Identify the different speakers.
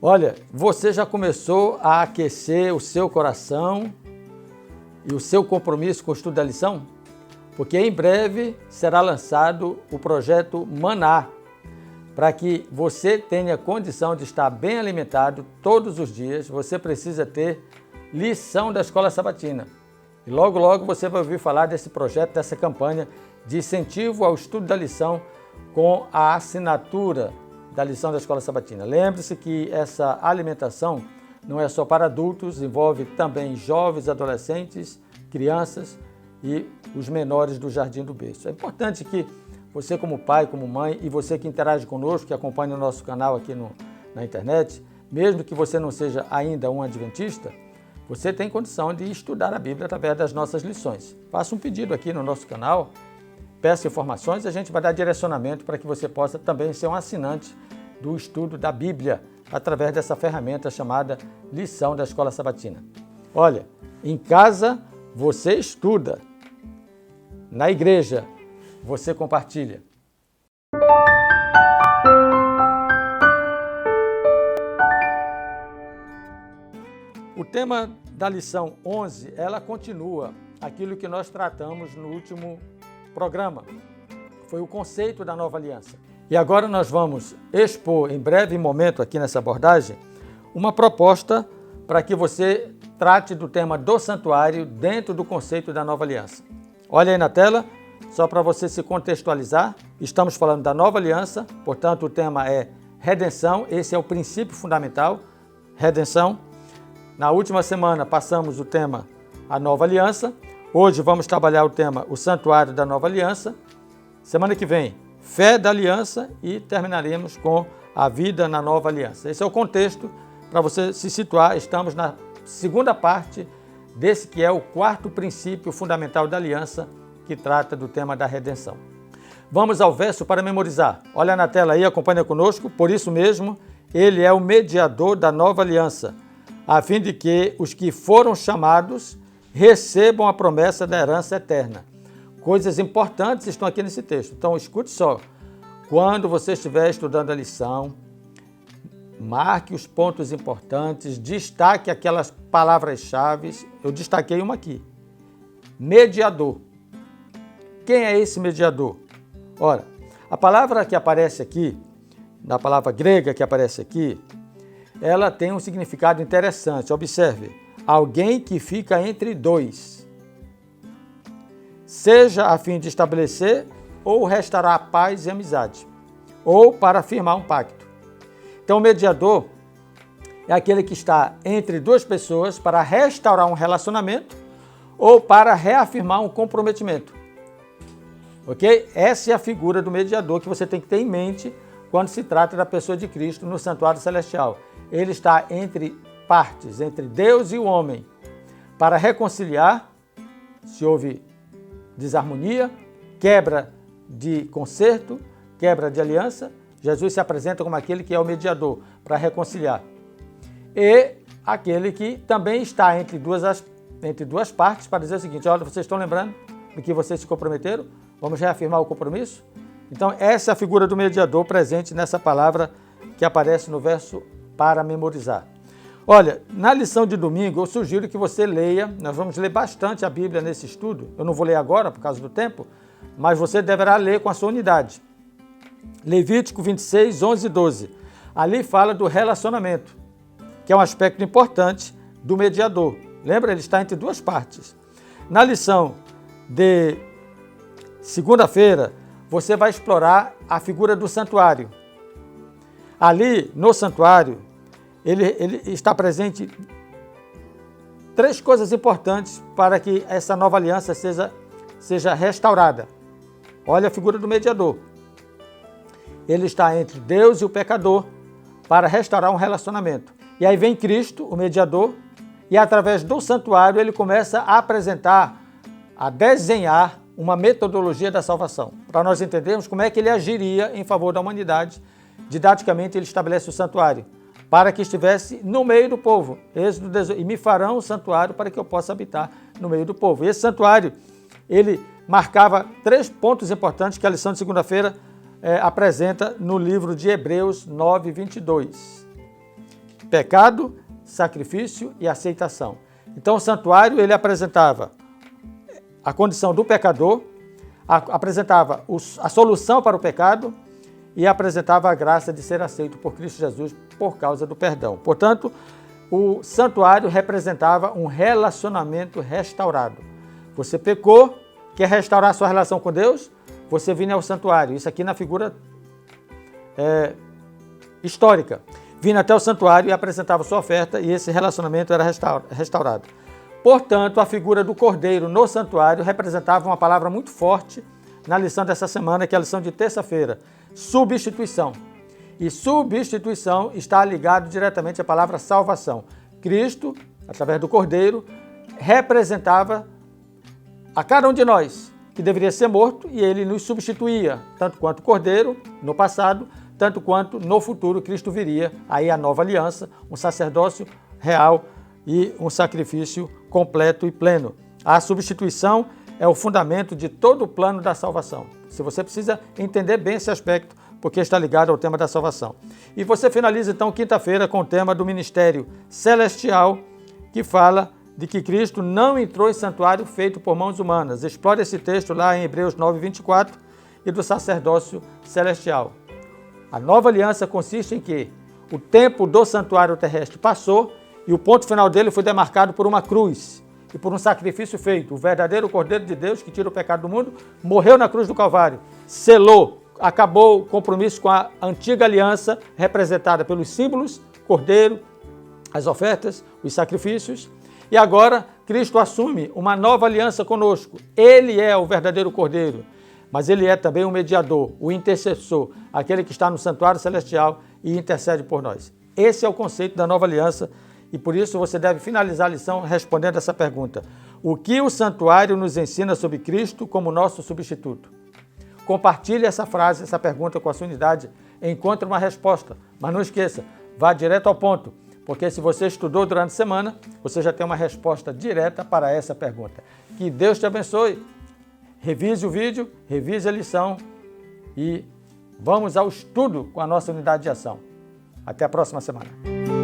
Speaker 1: Olha, você já começou a aquecer o seu coração e o seu compromisso com o estudo da lição? Porque em breve será lançado o projeto Maná, para que você tenha condição de estar bem alimentado todos os dias. Você precisa ter lição da Escola Sabatina. E logo, logo você vai ouvir falar desse projeto, dessa campanha de incentivo ao estudo da lição com a assinatura da lição da Escola Sabatina. Lembre-se que essa alimentação não é só para adultos, envolve também jovens, adolescentes, crianças e os menores do Jardim do Berço. É importante que você como pai, como mãe e você que interage conosco, que acompanha o nosso canal aqui na internet, mesmo que você não seja ainda um adventista, você tem condição de estudar a Bíblia através das nossas lições. Faça um pedido aqui no nosso canal, peça informações e a gente vai dar direcionamento para que você possa também ser um assinante do estudo da Bíblia através dessa ferramenta chamada Lição da Escola Sabatina. Olha, em casa você estuda, na igreja você compartilha. O tema da lição 11, ela continua aquilo que nós tratamos no último programa. Foi o conceito da nova aliança. E agora nós vamos expor em breve momento aqui nessa abordagem uma proposta para que você trate do tema do santuário dentro do conceito da nova aliança. Olha aí na tela, só para você se contextualizar. Estamos falando da nova aliança, portanto o tema é redenção, esse é o princípio fundamental, redenção. Na última semana passamos o tema a nova aliança. Hoje vamos trabalhar o tema o santuário da nova aliança. Semana que vem, fé da aliança e terminaremos com a vida na nova aliança. Esse é o contexto para você se situar. Estamos na segunda parte desse que é o quarto princípio fundamental da aliança, que trata do tema da redenção. Vamos ao verso para memorizar. Olha na tela aí, acompanha conosco. Por isso mesmo, ele é o mediador da nova aliança, a fim de que os que foram chamados recebam a promessa da herança eterna. Coisas importantes estão aqui nesse texto. Então, escute só. Quando você estiver estudando a lição, marque os pontos importantes, destaque aquelas palavras-chave. Eu destaquei uma aqui. Mediador. Quem é esse mediador? Ora, a palavra que aparece aqui, na palavra grega que aparece aqui, ela tem um significado interessante. Observe. Alguém que fica entre dois, seja a fim de estabelecer ou restaurar paz e amizade, ou para firmar um pacto. Então, o mediador é aquele que está entre duas pessoas para restaurar um relacionamento ou para reafirmar um comprometimento. Ok? Essa é a figura do mediador que você tem que ter em mente quando se trata da pessoa de Cristo no santuário celestial. Ele está entre partes, entre Deus e o homem, para reconciliar, se houve desarmonia, quebra de concerto, quebra de aliança. Jesus se apresenta como aquele que é o mediador para reconciliar. E aquele que também está entre duas partes para dizer o seguinte: olha, vocês estão lembrando do que vocês se comprometeram? Vamos reafirmar o compromisso? Então, essa é a figura do mediador presente nessa palavra que aparece no verso para memorizar. Olha, na lição de domingo eu sugiro que você leia, nós vamos ler bastante a Bíblia nesse estudo, eu não vou ler agora por causa do tempo, mas você deverá ler com a sua unidade. Levítico 26, 11 e 12. Ali fala do relacionamento, que é um aspecto importante do mediador. Lembra? Ele está entre duas partes. Na lição de segunda-feira, você vai explorar a figura do santuário. Ali, no santuário, ele está presente três coisas importantes para que essa nova aliança seja restaurada. Olha a figura do mediador. Ele está entre Deus e o pecador para restaurar um relacionamento. E aí vem Cristo, o mediador, e através do santuário ele começa a apresentar, a desenhar uma metodologia da salvação, para nós entendermos como é que ele agiria em favor da humanidade. Didaticamente ele estabelece o santuário, para que estivesse no meio do povo. Êxodo 18, e me farão um santuário para que eu possa habitar no meio do povo. E esse santuário, ele marcava três pontos importantes que a lição de segunda-feira apresenta no livro de Hebreus 9, 22. pecado, sacrifício e aceitação. Então o santuário ele apresentava a condição do pecador, apresentava a solução para o pecado e apresentava a graça de ser aceito por Cristo Jesus por causa do perdão. Portanto, o santuário representava um relacionamento restaurado. Você pecou, quer restaurar sua relação com Deus? Você vinha ao santuário. Isso aqui na figura histórica. Vinha até o santuário e apresentava sua oferta e esse relacionamento era restaurado. Portanto, a figura do cordeiro no santuário representava uma palavra muito forte na lição dessa semana, que é a lição de terça-feira, substituição. E substituição está ligado diretamente à palavra salvação. Cristo, através do cordeiro, representava a cada um de nós, que deveria ser morto, e ele nos substituía, tanto quanto o cordeiro no passado, tanto quanto no futuro Cristo viria, aí a nova aliança, um sacerdócio real e um sacrifício completo e pleno. A substituição é o fundamento de todo o plano da salvação. Se você precisa entender bem esse aspecto, porque está ligado ao tema da salvação. E você finaliza então quinta-feira com o tema do ministério celestial, que fala de que Cristo não entrou em santuário feito por mãos humanas. Explore esse texto lá em Hebreus 9:24 e do sacerdócio celestial. A nova aliança consiste em que o tempo do santuário terrestre passou e o ponto final dele foi demarcado por uma cruz e por um sacrifício feito. O verdadeiro Cordeiro de Deus, que tira o pecado do mundo, morreu na cruz do Calvário, selou, acabou o compromisso com a antiga aliança, representada pelos símbolos, cordeiro, as ofertas, os sacrifícios. E agora Cristo assume uma nova aliança conosco. Ele é o verdadeiro cordeiro, mas ele é também o mediador, o intercessor, aquele que está no santuário celestial e intercede por nós. Esse é o conceito da nova aliança e por isso você deve finalizar a lição respondendo essa pergunta. O que o santuário nos ensina sobre Cristo como nosso substituto? Compartilhe essa frase, essa pergunta com a sua unidade, encontre uma resposta. Mas não esqueça, vá direto ao ponto, porque se você estudou durante a semana, você já tem uma resposta direta para essa pergunta. Que Deus te abençoe. Revise o vídeo, revise a lição e vamos ao estudo com a nossa unidade de ação. Até a próxima semana.